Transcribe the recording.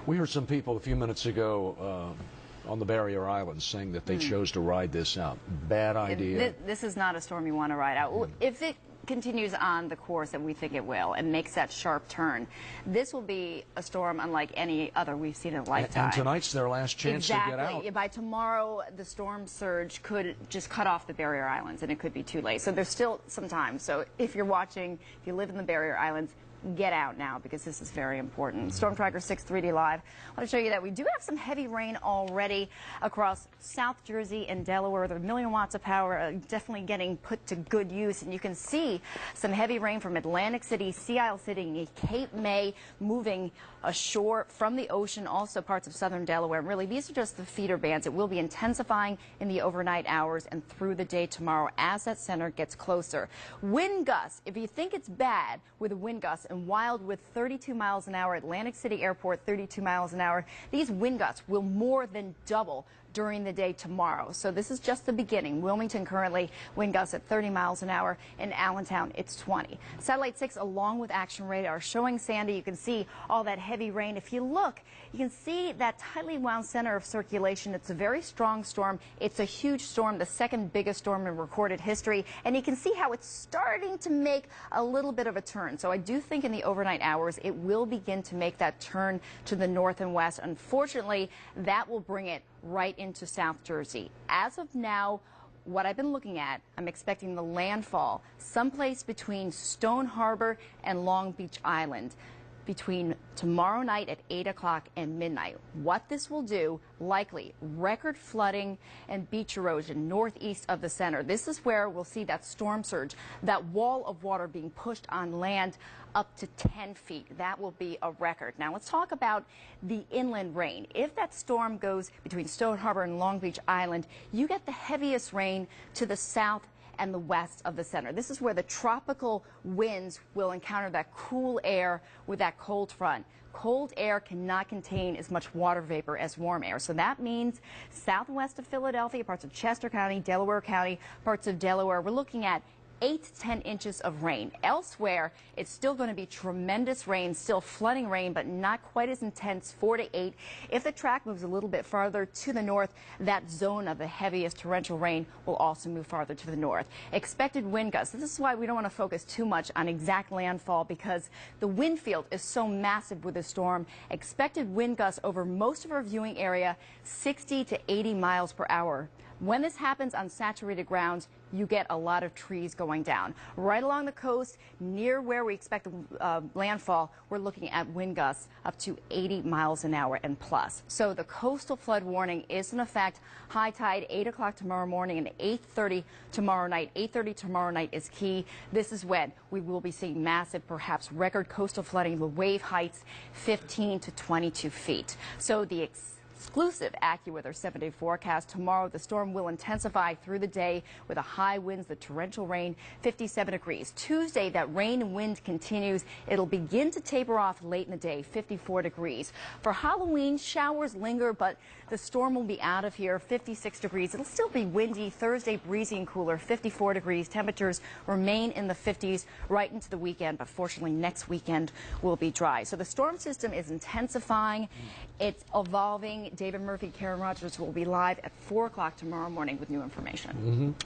We heard some people a few minutes ago on the Barrier Islands saying that they chose to ride this out. Bad idea. This is not a storm you want to ride out. If it continues on the course that we think it will and makes that sharp turn, this will be a storm unlike any other we've seen in a lifetime. And tonight's their last chance to get out. By tomorrow, the storm surge could just cut off the Barrier Islands, and it could be too late. So there's still some time. So if you're watching, if you live in the Barrier Islands, get out now, because this is very important. Storm Tracker 6 3D Live. I want to show you that we do have some heavy rain already across South Jersey and Delaware. The 1,000,000 watts of power definitely getting put to good use, and you can see some heavy rain from Atlantic City, Sea Isle City, Cape May, moving ashore from the ocean, also parts of southern Delaware. Really, these are just the feeder bands. It will be intensifying in the overnight hours and through the day tomorrow as that center gets closer. Wind gusts, if you think it's bad with a wind gust and wild with 32 miles an hour, Atlantic City Airport 32 miles an hour, these wind gusts will more than double during the day tomorrow. So this is just the beginning. Wilmington currently wind gusts at 30 miles an hour. In Allentown, it's 20. Satellite 6 along with Action Radar showing Sandy. You can see all that heavy rain. If you look, you can see that tightly wound center of circulation. It's a very strong storm. It's a huge storm, the second biggest storm in recorded history. And you can see how it's starting to make a little bit of a turn. So I do think in the overnight hours, it will begin to make that turn to the north and west. Unfortunately, that will bring it right into South Jersey. As of now, what I've been looking at, I'm expecting the landfall someplace between Stone Harbor and Long Beach Island between tomorrow night at 8 o'clock and midnight. What this will do, likely record flooding and beach erosion northeast of the center. This is where we'll see that storm surge, that wall of water being pushed on land up to 10 feet. That will be a record. Now let's talk about the inland rain. If that storm goes between Stone Harbor and Long Beach Island, you get the heaviest rain to the south and the west of the center. This is where the tropical winds will encounter that cool air with that cold front. Cold air cannot contain as much water vapor as warm air. So that means southwest of Philadelphia, parts of Chester County, Delaware County, parts of Delaware, we're looking at 8 to 10 inches of rain. Elsewhere, it's still going to be tremendous rain, still flooding rain, but not quite as intense, 4 to 8. If the track moves a little bit farther to the north, that zone of the heaviest torrential rain will also move farther to the north. Expected wind gusts. This is why we don't want to focus too much on exact landfall, because the wind field is so massive with the storm. Expected wind gusts over most of our viewing area, 60 to 80 miles per hour. When this happens on saturated ground, you get a lot of trees going down. Right along the coast, near where we expect landfall, we're looking at wind gusts up to 80 miles an hour and plus. So the coastal flood warning is in effect. High tide 8 o'clock tomorrow morning and 8:30 tomorrow night. 8:30 tomorrow night is key. This is when we will be seeing massive, perhaps record coastal flooding with wave heights 15 to 22 feet. So the exclusive AccuWeather 7-day forecast. Tomorrow, the storm will intensify through the day with a high winds, the torrential rain, 57 degrees. Tuesday, that rain and wind continues. It'll begin to taper off late in the day, 54 degrees. For Halloween, showers linger, but the storm will be out of here, 56 degrees. It'll still be windy. Thursday, breezy and cooler, 54 degrees. Temperatures remain in the 50s right into the weekend, but fortunately, next weekend will be dry. So the storm system is intensifying. It's evolving. David Murphy, Karen Rogers will be live at 4 o'clock tomorrow morning with new information.